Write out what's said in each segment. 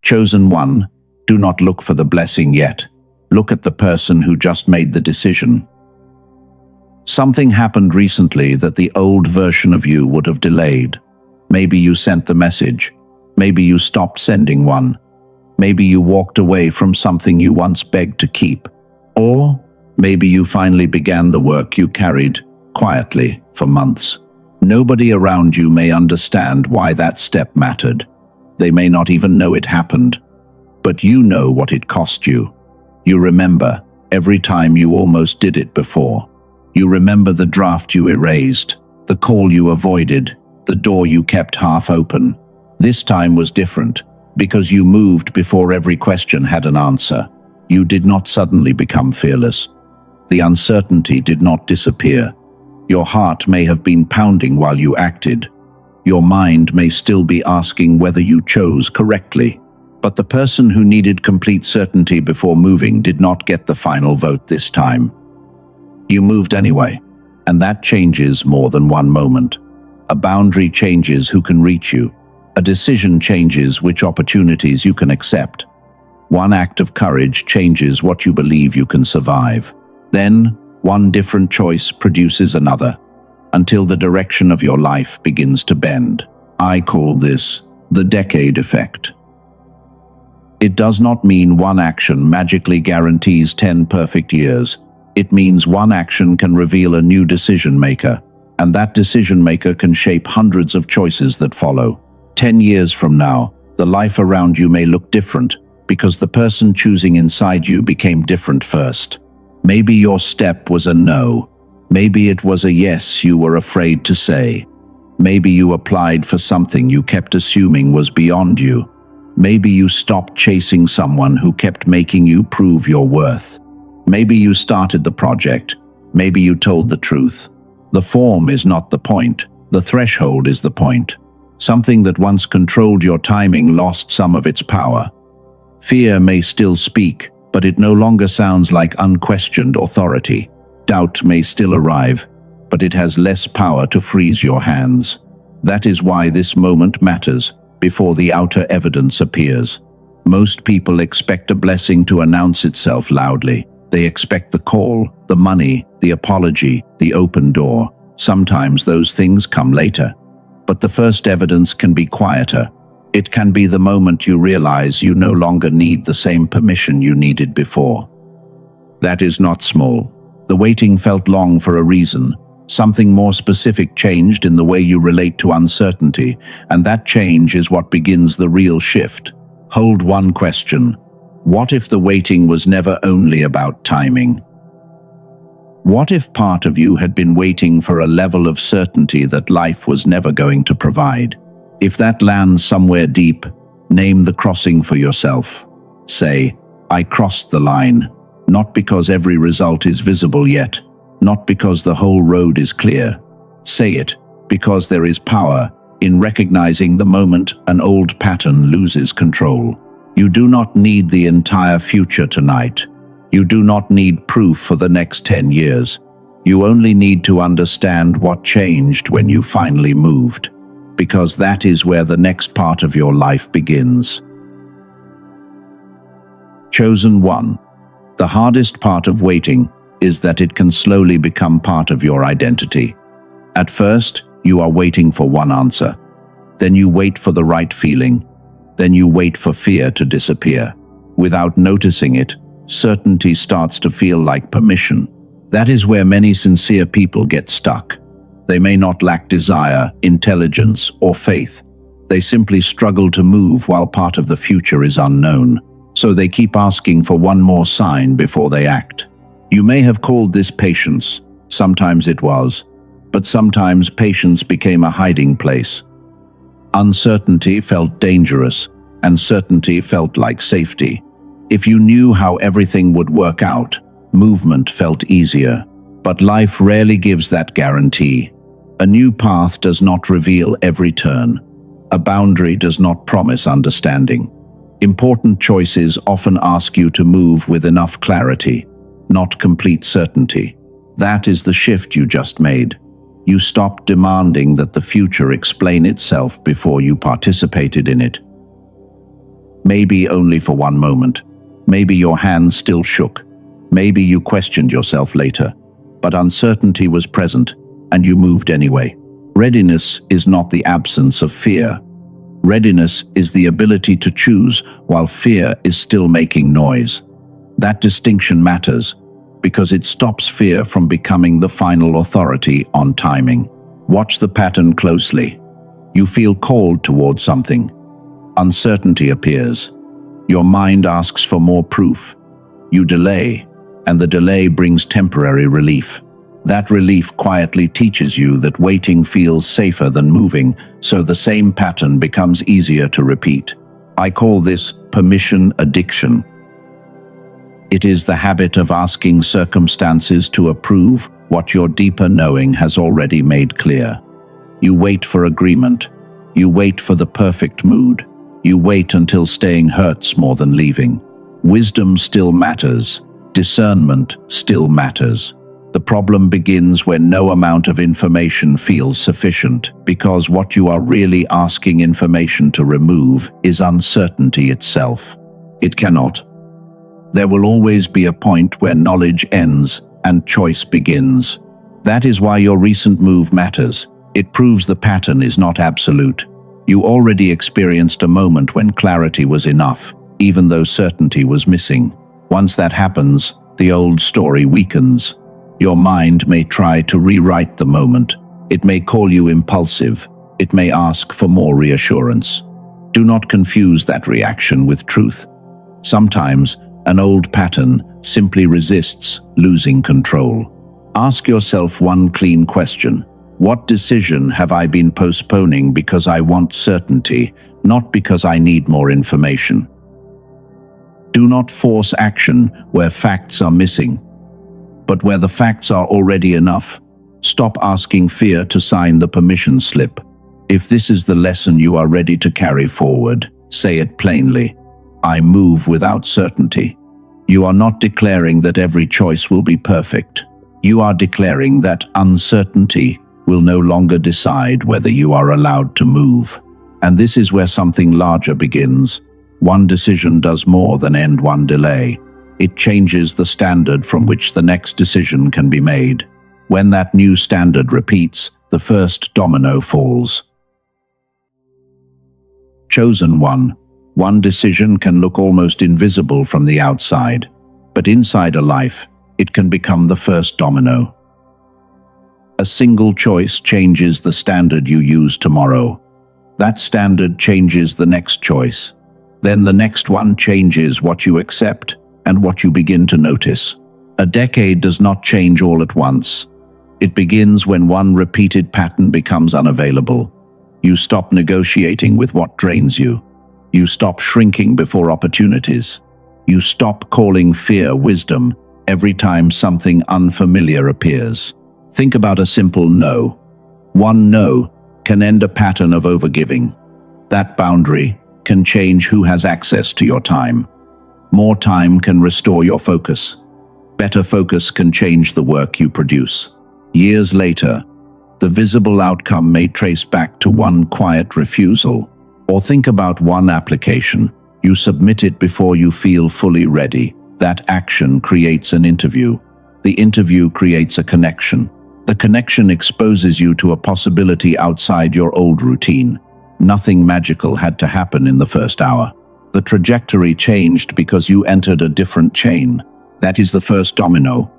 Chosen one, do not look for the blessing yet. Look at the person who just made the decision. Something happened recently that the old version of you would have delayed. Maybe you sent the message. Maybe you stopped sending one. Maybe you walked away from something you once begged to keep. Or maybe you finally began the work you carried quietly for months. Nobody around you may understand why that step mattered. They may not even know it happened. But you know what it cost you. You remember every time you almost did it before. You remember the draft you erased, the call you avoided, the door you kept half open. This time was different, because you moved before every question had an answer. You did not suddenly become fearless. The uncertainty did not disappear. Your heart may have been pounding while you acted. Your mind may still be asking whether you chose correctly. But the person who needed complete certainty before moving did not get the final vote this time. You moved anyway, and that changes more than one moment. A boundary changes who can reach you. A decision changes which opportunities you can accept. One act of courage changes what you believe you can survive. Then, one different choice produces another, until the direction of your life begins to bend. I call this the decade effect. It does not mean one action magically guarantees 10 perfect years. It means one action can reveal a new decision maker, and that decision maker can shape hundreds of choices that follow. 10 years from now, the life around you may look different, because the person choosing inside you became different first. Maybe your step was a no. Maybe it was a yes you were afraid to say. Maybe you applied for something you kept assuming was beyond you. Maybe you stopped chasing someone who kept making you prove your worth. Maybe you started the project. Maybe you told the truth. The form is not the point. The threshold is the point. Something that once controlled your timing lost some of its power. Fear may still speak, but it no longer sounds like unquestioned authority. Doubt may still arrive, but it has less power to freeze your hands. That is why this moment matters, before the outer evidence appears. Most people expect a blessing to announce itself loudly. They expect the call, the money, the apology, the open door. Sometimes those things come later. But the first evidence can be quieter. It can be the moment you realize you no longer need the same permission you needed before. That is not small. The waiting felt long for a reason. Something more specific changed in the way you relate to uncertainty, and that change is what begins the real shift. Hold one question. What if the waiting was never only about timing? What if part of you had been waiting for a level of certainty that life was never going to provide? If that lands somewhere deep, name the crossing for yourself. Say, I crossed the line, not because every result is visible yet, not because the whole road is clear. Say it, because there is power in recognizing the moment an old pattern loses control. You do not need the entire future tonight. You do not need proof for the next 10 years. You only need to understand what changed when you finally moved, because that is where the next part of your life begins. Chosen one. The hardest part of waiting is that it can slowly become part of your identity. At first, you are waiting for one answer. Then you wait for the right feeling. Then you wait for fear to disappear. Without noticing it, certainty starts to feel like permission. That is where many sincere people get stuck. They may not lack desire, intelligence, or faith. They simply struggle to move while part of the future is unknown. So they keep asking for one more sign before they act. You may have called this patience. Sometimes it was. But sometimes patience became a hiding place. Uncertainty felt dangerous, and certainty felt like safety. If you knew how everything would work out, movement felt easier. But life rarely gives that guarantee. A new path does not reveal every turn. A boundary does not promise understanding. Important choices often ask you to move with enough clarity, not complete certainty. That is the shift you just made. You stopped demanding that the future explain itself before you participated in it. Maybe only for one moment. Maybe your hands still shook. Maybe you questioned yourself later. But uncertainty was present, and you moved anyway. Readiness is not the absence of fear. Readiness is the ability to choose while fear is still making noise. That distinction matters because it stops fear from becoming the final authority on timing. Watch the pattern closely. You feel called toward something. Uncertainty appears. Your mind asks for more proof. You delay, and the delay brings temporary relief. That relief quietly teaches you that waiting feels safer than moving, so the same pattern becomes easier to repeat. I call this permission addiction. It is the habit of asking circumstances to approve what your deeper knowing has already made clear. You wait for agreement. You wait for the perfect mood. You wait until staying hurts more than leaving. Wisdom still matters. Discernment still matters. The problem begins when no amount of information feels sufficient, because what you are really asking information to remove is uncertainty itself. It cannot. There will always be a point where knowledge ends and choice begins. That is why your recent move matters. It proves the pattern is not absolute. You already experienced a moment when clarity was enough, even though certainty was missing. Once that happens, the old story weakens. Your mind may try to rewrite the moment. It may call you impulsive. It may ask for more reassurance. Do not confuse that reaction with truth. Sometimes, an old pattern simply resists losing control. Ask yourself one clean question. What decision have I been postponing because I want certainty, not because I need more information? Do not force action where facts are missing. But where the facts are already enough, stop asking fear to sign the permission slip. If this is the lesson you are ready to carry forward, say it plainly. I move without certainty. You are not declaring that every choice will be perfect. You are declaring that uncertainty will no longer decide whether you are allowed to move. And this is where something larger begins. One decision does more than end one delay. It changes the standard from which the next decision can be made. When that new standard repeats, the first domino falls. Chosen one. One decision can look almost invisible from the outside, but inside a life, it can become the first domino. A single choice changes the standard you use tomorrow. That standard changes the next choice. Then the next one changes what you accept and what you begin to notice. A decade does not change all at once. It begins when one repeated pattern becomes unavailable. You stop negotiating with what drains you. You stop shrinking before opportunities. You stop calling fear wisdom every time something unfamiliar appears. Think about a simple no. One no can end a pattern of overgiving. That boundary can change who has access to your time. More time can restore your focus. Better focus can change the work you produce. Years later, the visible outcome may trace back to one quiet refusal. Or think about one application. You submit it before you feel fully ready. That action creates an interview. The interview creates a connection. The connection exposes you to a possibility outside your old routine. Nothing magical had to happen in the first hour. The trajectory changed because you entered a different chain. That is the first domino.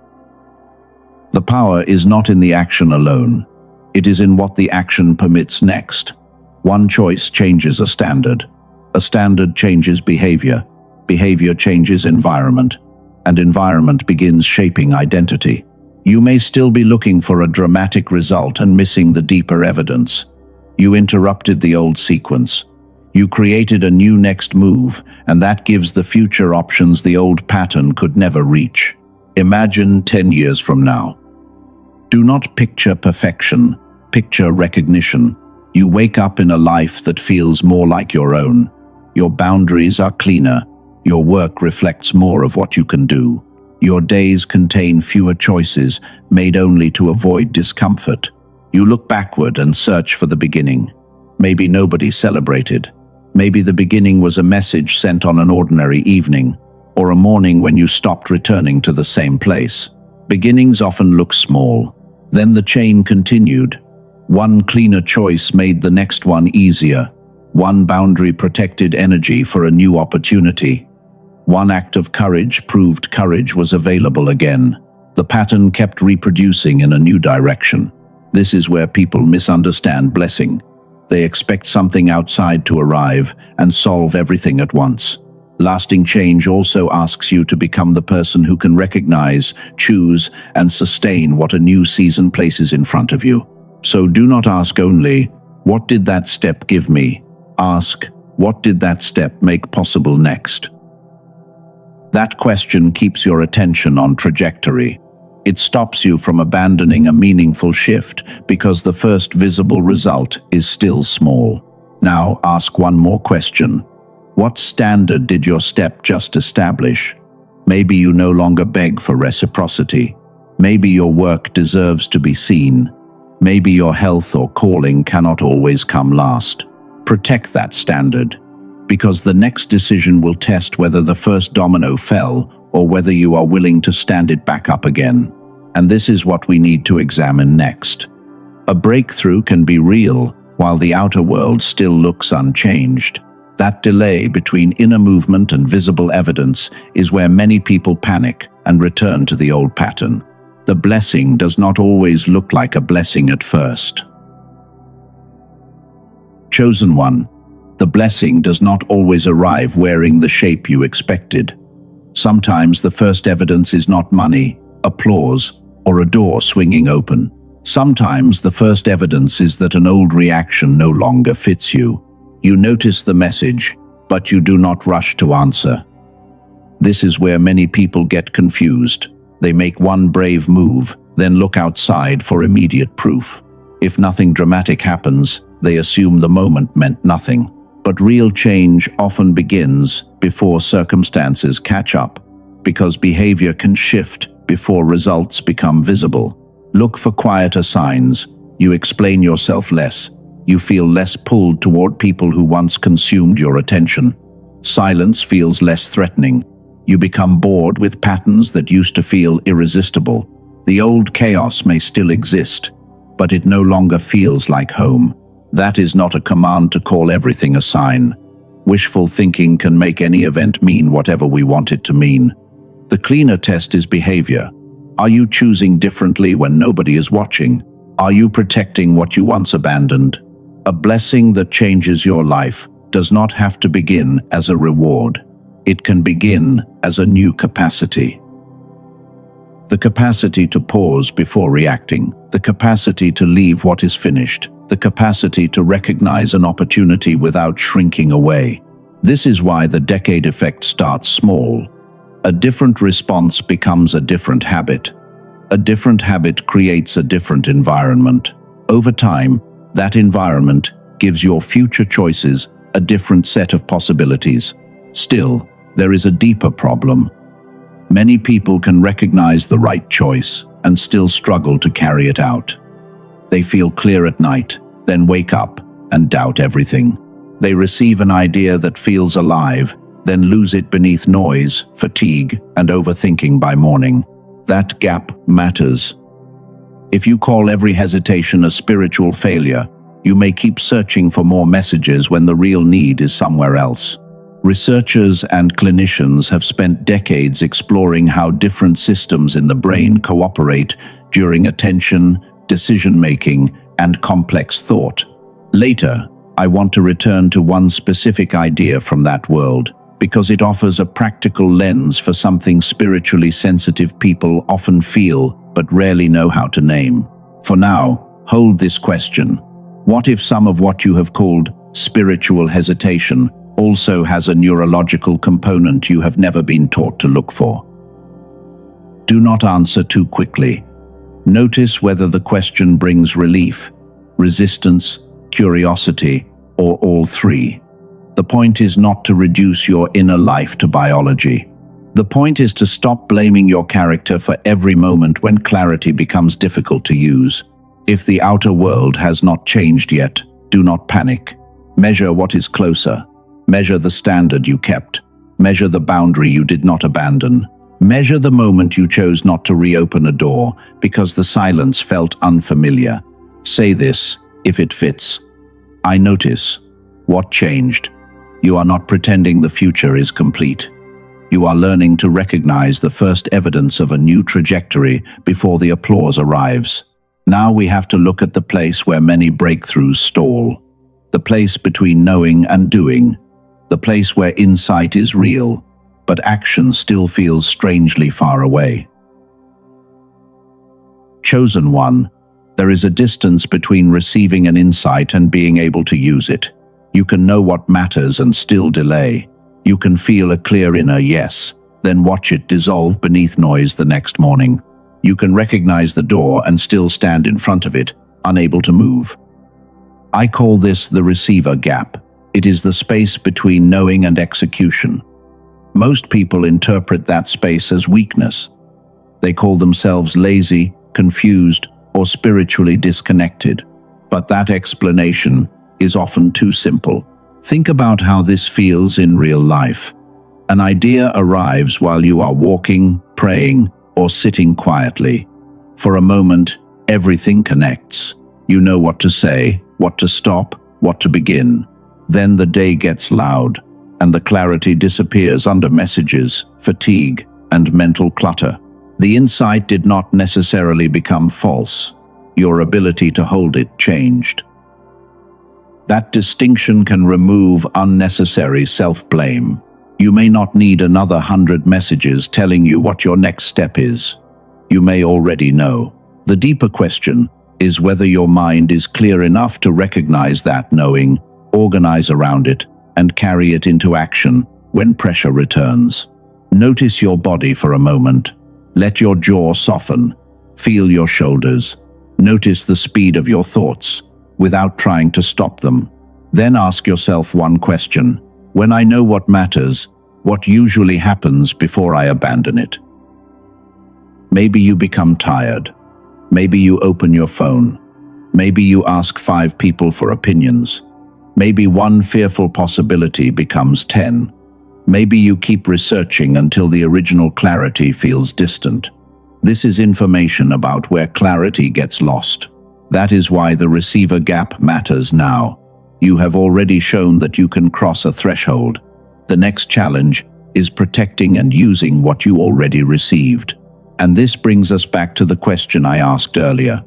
The power is not in the action alone. It is in what the action permits next. One choice changes a standard. A standard changes behavior. Behavior changes environment. And environment begins shaping identity. You may still be looking for a dramatic result and missing the deeper evidence. You interrupted the old sequence. You created a new next move, and that gives the future options the old pattern could never reach. Imagine 10 years from now. Do not picture perfection, picture recognition. You wake up in a life that feels more like your own. Your boundaries are cleaner. Your work reflects more of what you can do. Your days contain fewer choices, made only to avoid discomfort. You look backward and search for the beginning. Maybe nobody celebrated. Maybe the beginning was a message sent on an ordinary evening, or a morning when you stopped returning to the same place. Beginnings often look small. Then the chain continued. One cleaner choice made the next one easier. One boundary protected energy for a new opportunity. One act of courage proved courage was available again. The pattern kept reproducing in a new direction. This is where people misunderstand blessing. They expect something outside to arrive and solve everything at once. Lasting change also asks you to become the person who can recognize, choose, and sustain what a new season places in front of you. So do not ask only, "What did that step give me?" Ask, "What did that step make possible next?" That question keeps your attention on trajectory. It stops you from abandoning a meaningful shift because the first visible result is still small. Now ask one more question. What standard did your step just establish? Maybe you no longer beg for reciprocity. Maybe your work deserves to be seen. Maybe your health or calling cannot always come last. Protect that standard, because the next decision will test whether the first domino fell or whether you are willing to stand it back up again. And this is what we need to examine next. A breakthrough can be real while the outer world still looks unchanged. That delay between inner movement and visible evidence is where many people panic and return to the old pattern. The blessing does not always look like a blessing at first. Chosen one, the blessing does not always arrive wearing the shape you expected. Sometimes the first evidence is not money, applause, or a door swinging open. Sometimes the first evidence is that an old reaction no longer fits you. You notice the message, but you do not rush to answer. This is where many people get confused. They make one brave move, then look outside for immediate proof. If nothing dramatic happens, they assume the moment meant nothing. But real change often begins before circumstances catch up, because behavior can shift before results become visible. Look for quieter signs. You explain yourself less. You feel less pulled toward people who once consumed your attention. Silence feels less threatening. You become bored with patterns that used to feel irresistible. The old chaos may still exist, but it no longer feels like home. That is not a command to call everything a sign. Wishful thinking can make any event mean whatever we want it to mean. The cleaner test is behavior. Are you choosing differently when nobody is watching? Are you protecting what you once abandoned? A blessing that changes your life does not have to begin as a reward. It can begin as a new capacity. The capacity to pause before reacting, the capacity to leave what is finished, the capacity to recognize an opportunity without shrinking away. This is why the decade effect starts small. A different response becomes a different habit. A different habit creates a different environment. Over time, that environment gives your future choices a different set of possibilities. Still, there is a deeper problem. Many people can recognize the right choice and still struggle to carry it out. They feel clear at night, then wake up and doubt everything. They receive an idea that feels alive, then lose it beneath noise, fatigue, and overthinking by morning. That gap matters. If you call every hesitation a spiritual failure, you may keep searching for more messages when the real need is somewhere else. Researchers and clinicians have spent decades exploring how different systems in the brain cooperate during attention, decision-making, and complex thought. Later, I want to return to one specific idea from that world, because it offers a practical lens for something spiritually sensitive people often feel but rarely know how to name. For now, hold this question. What if some of what you have called spiritual hesitation also has a neurological component you have never been taught to look for? Do not answer too quickly. Notice whether the question brings relief, resistance, curiosity, or all three. The point is not to reduce your inner life to biology. The point is to stop blaming your character for every moment when clarity becomes difficult to use. If the outer world has not changed yet, do not panic. Measure what is closer. Measure the standard you kept. Measure the boundary you did not abandon. Measure the moment you chose not to reopen a door because the silence felt unfamiliar. Say this, if it fits. I notice. What changed? You are not pretending the future is complete. You are learning to recognize the first evidence of a new trajectory before the applause arrives. Now we have to look at the place where many breakthroughs stall. The place between knowing and doing. The place where insight is real, but action still feels strangely far away. Chosen one, there is a distance between receiving an insight and being able to use it. You can know what matters and still delay. You can feel a clear inner yes, then watch it dissolve beneath noise the next morning. You can recognize the door and still stand in front of it, unable to move. I call this the receiver gap. It is the space between knowing and execution. Most people interpret that space as weakness. They call themselves lazy, confused, or spiritually disconnected. But that explanation is often too simple. Think about how this feels in real life. An idea arrives while you are walking, praying, or sitting quietly. For a moment, everything connects. You know what to say, what to stop, what to begin. Then the day gets loud, and the clarity disappears under messages, fatigue, and mental clutter. The insight did not necessarily become false. Your ability to hold it changed. That distinction can remove unnecessary self-blame. You may not need another 100 messages telling you what your next step is. You may already know. The deeper question is whether your mind is clear enough to recognize that knowing, organize around it, and carry it into action when pressure returns. Notice your body for a moment. Let your jaw soften. Feel your shoulders. Notice the speed of your thoughts, without trying to stop them. Then ask yourself one question. When I know what matters, what usually happens before I abandon it? Maybe you become tired. Maybe you open your phone. Maybe you ask 5 people for opinions. Maybe one fearful possibility becomes 10. Maybe you keep researching until the original clarity feels distant. This is information about where clarity gets lost. That is why the receiver gap matters now. You have already shown that you can cross a threshold. The next challenge is protecting and using what you already received. And this brings us back to the question I asked earlier.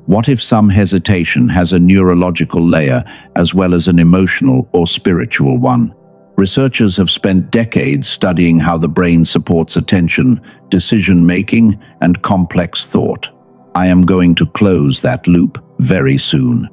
What if some hesitation has a neurological layer as well as an emotional or spiritual one? Researchers have spent decades studying how the brain supports attention, decision-making, and complex thought. I am going to close that loop very soon.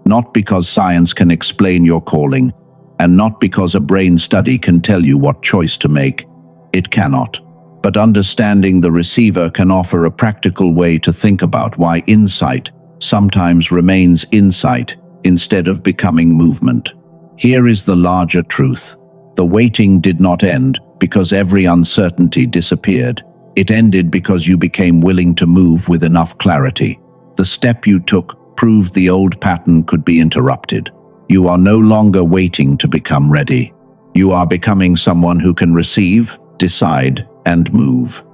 Not because science can explain your calling, and not because a brain study can tell you what choice to make. It cannot. But understanding the receiver can offer a practical way to think about why insight sometimes remains insight instead of becoming movement. Here is the larger truth. The waiting did not end because every uncertainty disappeared. It ended because you became willing to move with enough clarity. The step you took proved the old pattern could be interrupted. You are no longer waiting to become ready. You are becoming someone who can receive, decide, and move.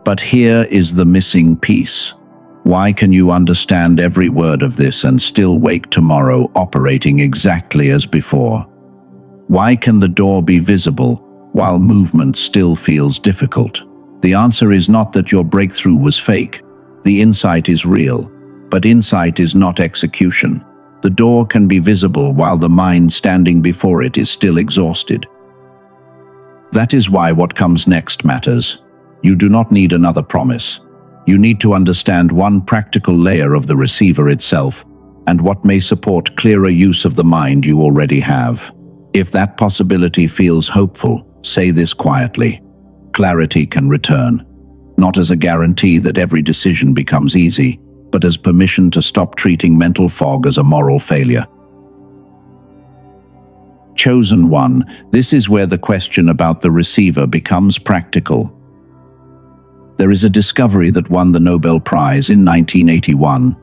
But here is the missing piece. Why can you understand every word of this and still wake tomorrow operating exactly as before? Why can the door be visible while movement still feels difficult? The answer is not that your breakthrough was fake. The insight is real, but insight is not execution. The door can be visible while the mind standing before it is still exhausted. That is why what comes next matters. You do not need another promise. You need to understand one practical layer of the receiver itself and what may support clearer use of the mind you already have. If that possibility feels hopeful, say this quietly. Clarity can return, not as a guarantee that every decision becomes easy, but as permission to stop treating mental fog as a moral failure. Chosen one, this is where the question about the receiver becomes practical. There is a discovery that won the Nobel Prize in 1981.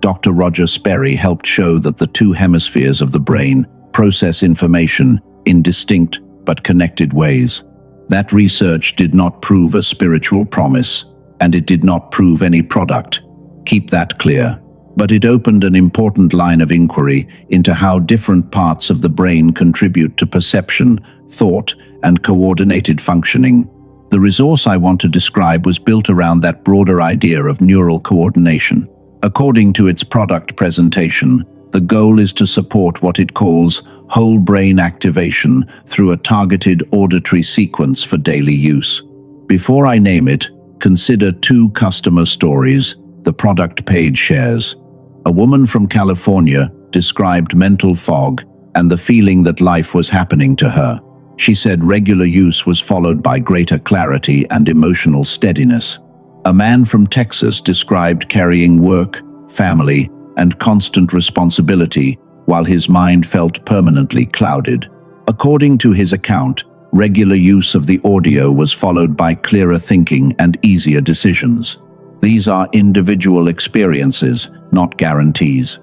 Dr. Roger Sperry helped show that the 2 hemispheres of the brain process information in distinct but connected ways. That research did not prove a spiritual promise, and it did not prove any product. Keep that clear. But it opened an important line of inquiry into how different parts of the brain contribute to perception, thought, and coordinated functioning. The resource I want to describe was built around that broader idea of neural coordination. According to its product presentation, the goal is to support what it calls whole brain activation through a targeted auditory sequence for daily use. Before I name it, consider two customer stories the product page shares. A woman from California described mental fog and the feeling that life was happening to her. She said regular use was followed by greater clarity and emotional steadiness. A man from Texas described carrying work, family, and constant responsibility while his mind felt permanently clouded. According to his account, regular use of the audio was followed by clearer thinking and easier decisions. These are individual experiences, not guarantees.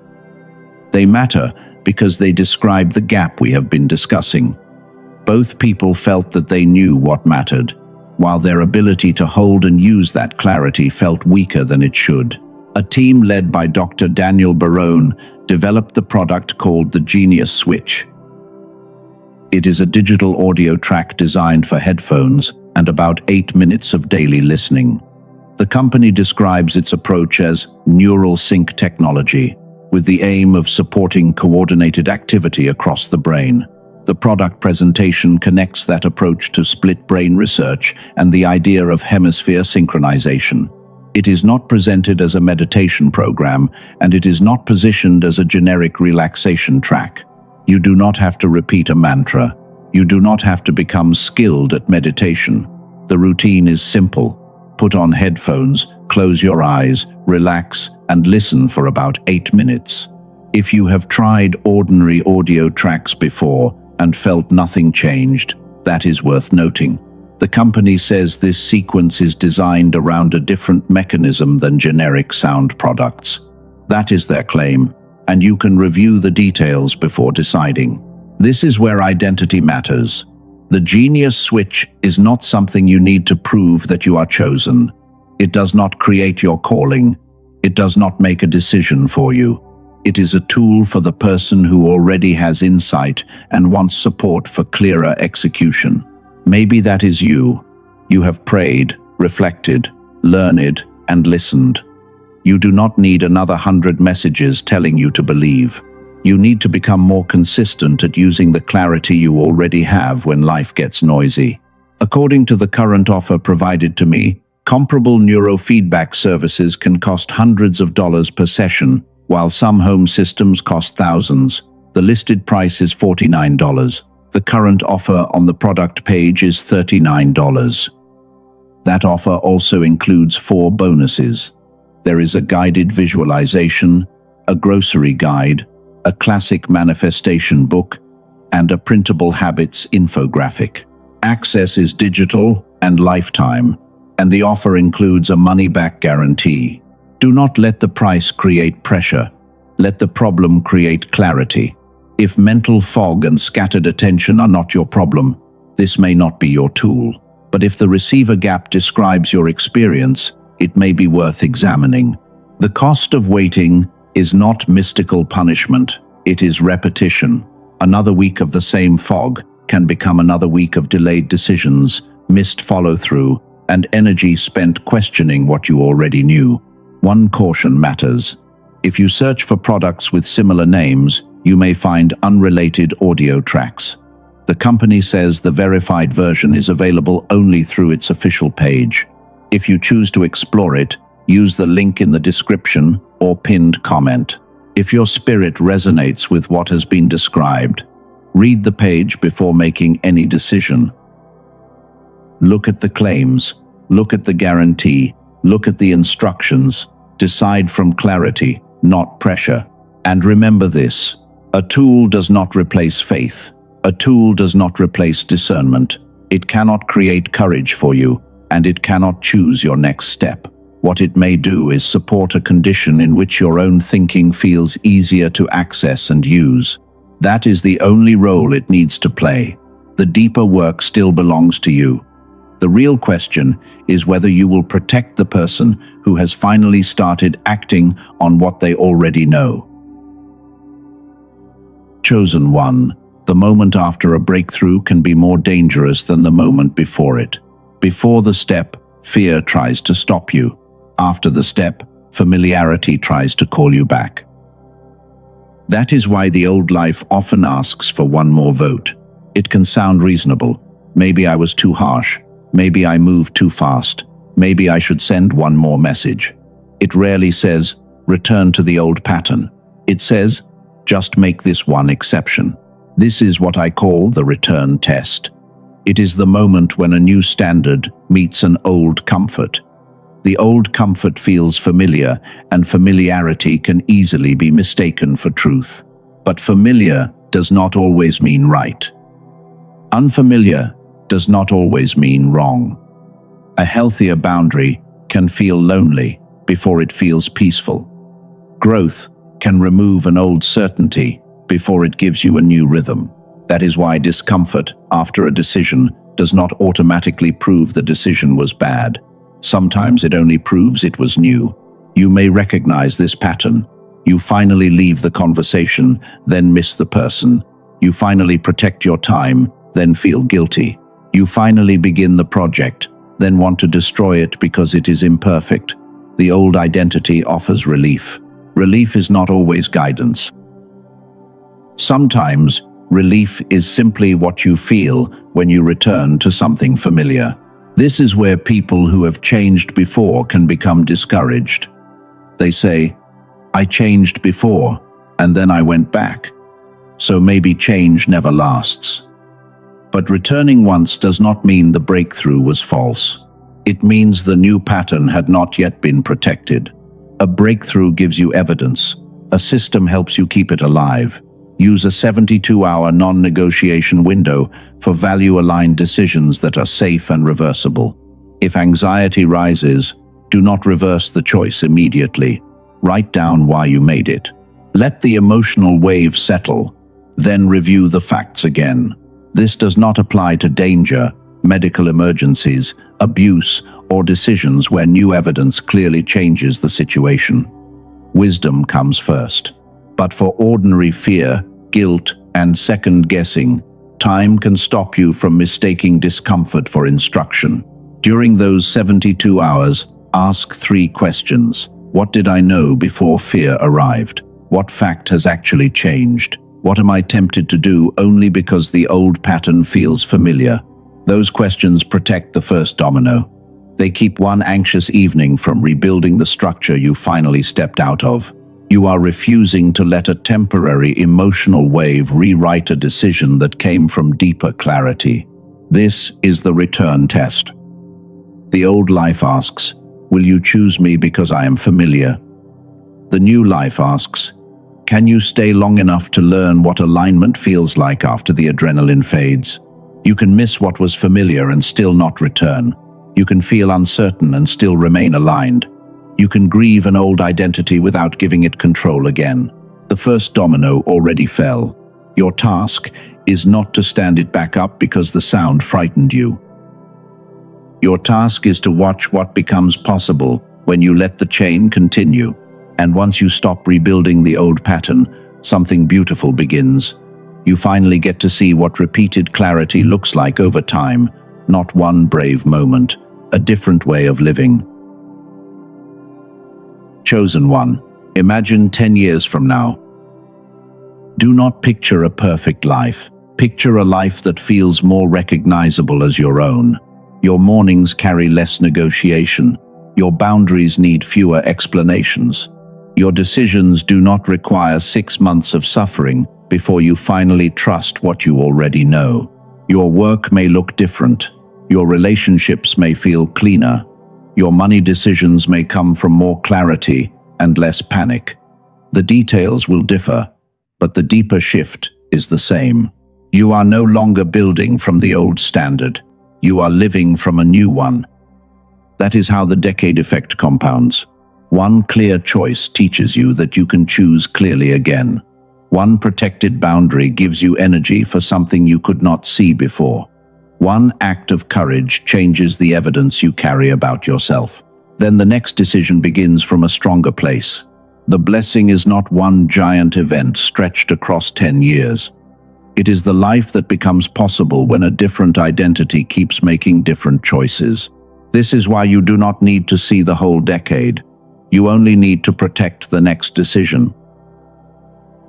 They matter because they describe the gap we have been discussing. Both people felt that they knew what mattered, while their ability to hold and use that clarity felt weaker than it should. A team led by Doctor Daniel Barone developed the product called the Genius Switch. It is a digital audio track designed for headphones and about 8 minutes of daily listening. The company describes its approach as neural sync technology, with the aim of supporting coordinated activity across the brain. The product presentation connects that approach to split brain research and the idea of hemisphere synchronization. It is not presented as a meditation program, and it is not positioned as a generic relaxation track. You do not have to repeat a mantra. You do not have to become skilled at meditation. The routine is simple. Put on headphones, close your eyes, relax, and listen for about 8 minutes. If you have tried ordinary audio tracks before and felt nothing changed, that is worth noting. The company says this sequence is designed around a different mechanism than generic sound products. That is their claim, and you can review the details before deciding. This is where identity matters. The Genius Switch is not something you need to prove that you are chosen. It does not create your calling. It does not make a decision for you. It is a tool for the person who already has insight and wants support for clearer execution. Maybe that is you. You have prayed, reflected, learned, and listened. You do not need another 100 messages telling you to believe. You need to become more consistent at using the clarity you already have when life gets noisy. According to the current offer provided to me, comparable neurofeedback services can cost hundreds of dollars per session, while some home systems cost thousands. The listed price is $49. The current offer on the product page is $39. That offer also includes 4 bonuses. There is a guided visualization, a grocery guide, a classic manifestation book, and a printable habits infographic. Access is digital and lifetime, and the offer includes a money-back guarantee. Do not let the price create pressure. Let the problem create clarity. If mental fog and scattered attention are not your problem, this may not be your tool. But if the receiver gap describes your experience, it may be worth examining. The cost of waiting is not mystical punishment, it is repetition. Another week of the same fog can become another week of delayed decisions, missed follow-through, and energy spent questioning what you already knew. One caution matters. If you search for products with similar names, you may find unrelated audio tracks. The company says the verified version is available only through its official page. If you choose to explore it, use the link in the description or pinned comment. If your spirit resonates with what has been described, read the page before making any decision. Look at the claims, look at the guarantee, look at the instructions, decide from clarity, not pressure. And remember this, a tool does not replace faith. A tool does not replace discernment. It cannot create courage for you, and it cannot choose your next step. What it may do is support a condition in which your own thinking feels easier to access and use. That is the only role it needs to play. The deeper work still belongs to you. The real question is whether you will protect the person who has finally started acting on what they already know. Chosen one. The moment after a breakthrough can be more dangerous than the moment before it. Before the step, fear tries to stop you. After the step, familiarity tries to call you back. That is why the old life often asks for one more vote. It can sound reasonable. Maybe I was too harsh. Maybe I moved too fast. Maybe I should send one more message. It rarely says, return to the old pattern. It says, just make this one exception. This is what I call the return test. It is the moment when a new standard meets an old comfort. The old comfort feels familiar, and familiarity can easily be mistaken for truth. But familiar does not always mean right. Unfamiliar does not always mean wrong. A healthier boundary can feel lonely before it feels peaceful. Growth can remove an old certainty before it gives you a new rhythm. That is why discomfort after a decision does not automatically prove the decision was bad. Sometimes it only proves it was new. You may recognize this pattern. You finally leave the conversation, then miss the person. You finally protect your time, then feel guilty. You finally begin the project, then want to destroy it because it is imperfect. The old identity offers relief. Relief is not always guidance. Sometimes, relief is simply what you feel when you return to something familiar. This is where people who have changed before can become discouraged. They say, I changed before, and then I went back. So maybe change never lasts. But returning once does not mean the breakthrough was false. It means the new pattern had not yet been protected. A breakthrough gives you evidence. A system helps you keep it alive. Use a 72-hour non-negotiation window for value-aligned decisions that are safe and reversible. If anxiety rises, do not reverse the choice immediately. Write down why you made it. Let the emotional wave settle, then review the facts again. This does not apply to danger, medical emergencies, abuse, or decisions where new evidence clearly changes the situation. Wisdom comes first. But for ordinary fear, guilt, and second-guessing, time can stop you from mistaking discomfort for instruction. During those 72 hours, ask 3 questions. What did I know before fear arrived? What fact has actually changed? What am I tempted to do only because the old pattern feels familiar? Those questions protect the first domino. They keep one anxious evening from rebuilding the structure you finally stepped out of. You are refusing to let a temporary emotional wave rewrite a decision that came from deeper clarity. This is the return test. The old life asks, will you choose me because I am familiar? The new life asks, can you stay long enough to learn what alignment feels like after the adrenaline fades? You can miss what was familiar and still not return. You can feel uncertain and still remain aligned. You can grieve an old identity without giving it control again. The first domino already fell. Your task is not to stand it back up because the sound frightened you. Your task is to watch what becomes possible when you let the chain continue. And once you stop rebuilding the old pattern, something beautiful begins. You finally get to see what repeated clarity looks like over time, not one brave moment, a different way of living. Chosen one. Imagine 10 years from now. Do not picture a perfect life. Picture a life that feels more recognizable as your own. Your mornings carry less negotiation. Your boundaries need fewer explanations. Your decisions do not require 6 months of suffering before you finally trust what you already know. Your work may look different. Your relationships may feel cleaner. Your money decisions may come from more clarity and less panic. The details will differ, but the deeper shift is the same. You are no longer building from the old standard. You are living from a new one. That is how the decade effect compounds. One clear choice teaches you that you can choose clearly again. One protected boundary gives you energy for something you could not see before. One act of courage changes the evidence you carry about yourself. Then the next decision begins from a stronger place. The blessing is not one giant event stretched across 10 years. It is the life that becomes possible when a different identity keeps making different choices. This is why you do not need to see the whole decade. You only need to protect the next decision.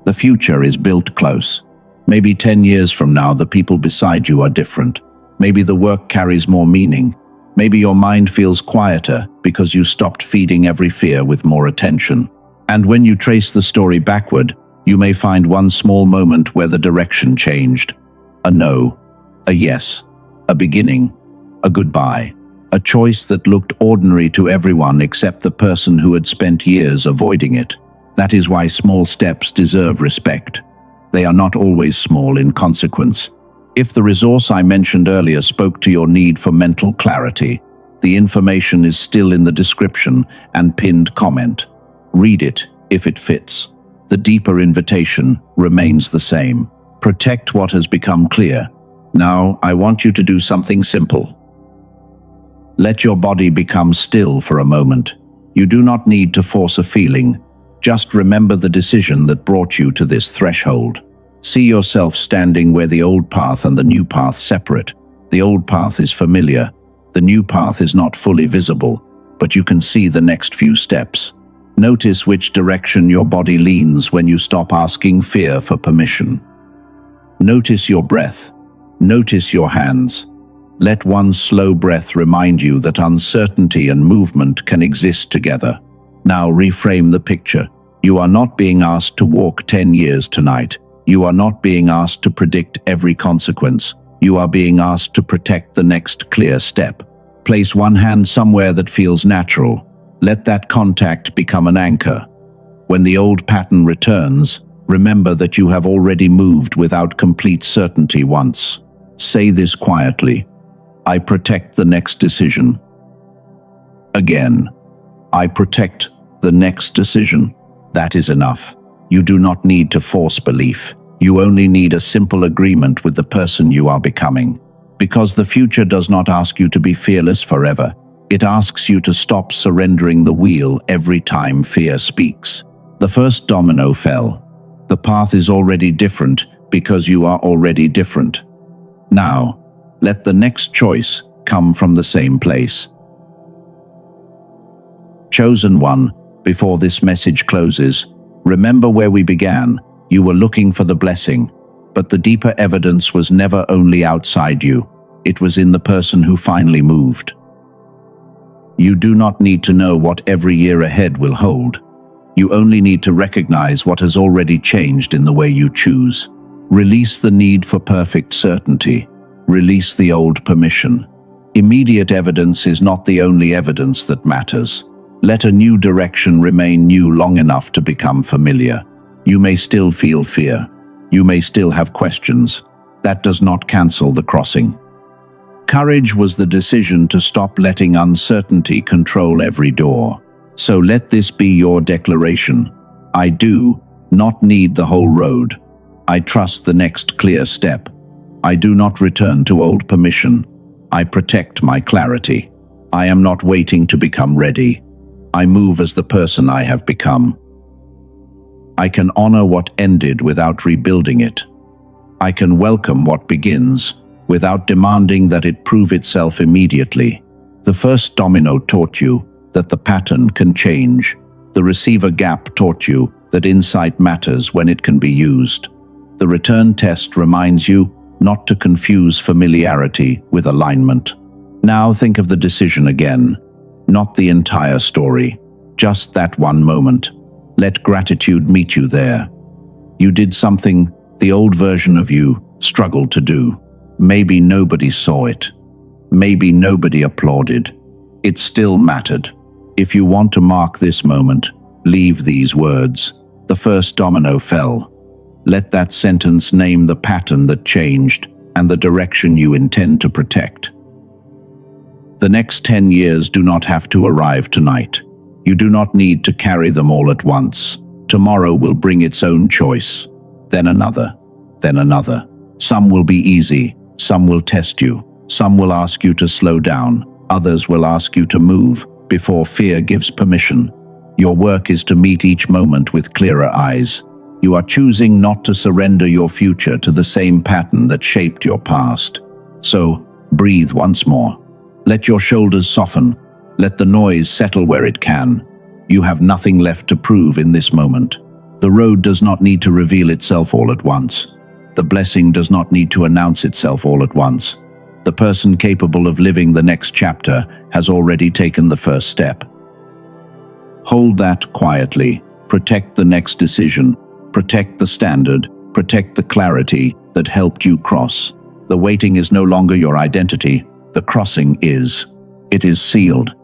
The future is built close. Maybe 10 years from now, the people beside you are different. Maybe the work carries more meaning. Maybe your mind feels quieter because you stopped feeding every fear with more attention. And when you trace the story backward, you may find one small moment where the direction changed. A no, a yes, a beginning, a goodbye. A choice that looked ordinary to everyone except the person who had spent years avoiding it. That is why small steps deserve respect. They are not always small in consequence. If the resource I mentioned earlier spoke to your need for mental clarity, the information is still in the description and pinned comment. Read it if it fits. The deeper invitation remains the same. Protect what has become clear. Now, I want you to do something simple. Let your body become still for a moment. You do not need to force a feeling. Just remember the decision that brought you to this threshold. See yourself standing where the old path and the new path separate. The old path is familiar. The new path is not fully visible, but you can see the next few steps. Notice which direction your body leans when you stop asking fear for permission. Notice your breath. Notice your hands. Let one slow breath remind you that uncertainty and movement can exist together. Now reframe the picture. You are not being asked to walk 10 years tonight. You are not being asked to predict every consequence. You are being asked to protect the next clear step. Place one hand somewhere that feels natural. Let that contact become an anchor. When the old pattern returns, remember that you have already moved without complete certainty once. Say this quietly. I protect the next decision. Again, I protect the next decision. That is enough. You do not need to force belief. You only need a simple agreement with the person you are becoming. Because the future does not ask you to be fearless forever. It asks you to stop surrendering the wheel every time fear speaks. The first domino fell. The path is already different because you are already different. Now, let the next choice come from the same place. Chosen one, before this message closes, remember where we began. You were looking for the blessing, but the deeper evidence was never only outside you. It was in the person who finally moved. You do not need to know what every year ahead will hold. You only need to recognize what has already changed in the way you choose. Release the need for perfect certainty. Release the old permission. Immediate evidence is not the only evidence that matters. Let a new direction remain new long enough to become familiar. You may still feel fear. You may still have questions. That does not cancel the crossing. Courage was the decision to stop letting uncertainty control every door. So let this be your declaration. I do not need the whole road. I trust the next clear step. I do not return to old permission. I protect my clarity. I am not waiting to become ready. I move as the person I have become. I can honor what ended without rebuilding it. I can welcome what begins without demanding that it prove itself immediately. The first domino taught you that the pattern can change. The receiver gap taught you that insight matters when it can be used. The return test reminds you not to confuse familiarity with alignment. Now think of the decision again, not the entire story, just that one moment. Let gratitude meet you there. You did something the old version of you struggled to do. Maybe nobody saw it. Maybe nobody applauded. It still mattered. If you want to mark this moment, leave these words. The first domino fell. Let that sentence name the pattern that changed and the direction you intend to protect. The next 10 years do not have to arrive tonight. You do not need to carry them all at once. Tomorrow will bring its own choice. then another, then another. Some will be easy, some will test you, some will ask you to slow down, others will ask you to move before fear gives permission. Your work is to meet each moment with clearer eyes. You are choosing not to surrender your future to the same pattern that shaped your past. So, breathe once more. Let your shoulders soften. Let the noise settle where it can. You have nothing left to prove in this moment. The road does not need to reveal itself all at once. The blessing does not need to announce itself all at once. The person capable of living the next chapter has already taken the first step. Hold that quietly. Protect the next decision. Protect the standard. Protect the clarity that helped you cross. The waiting is no longer your identity. The crossing is. It is sealed.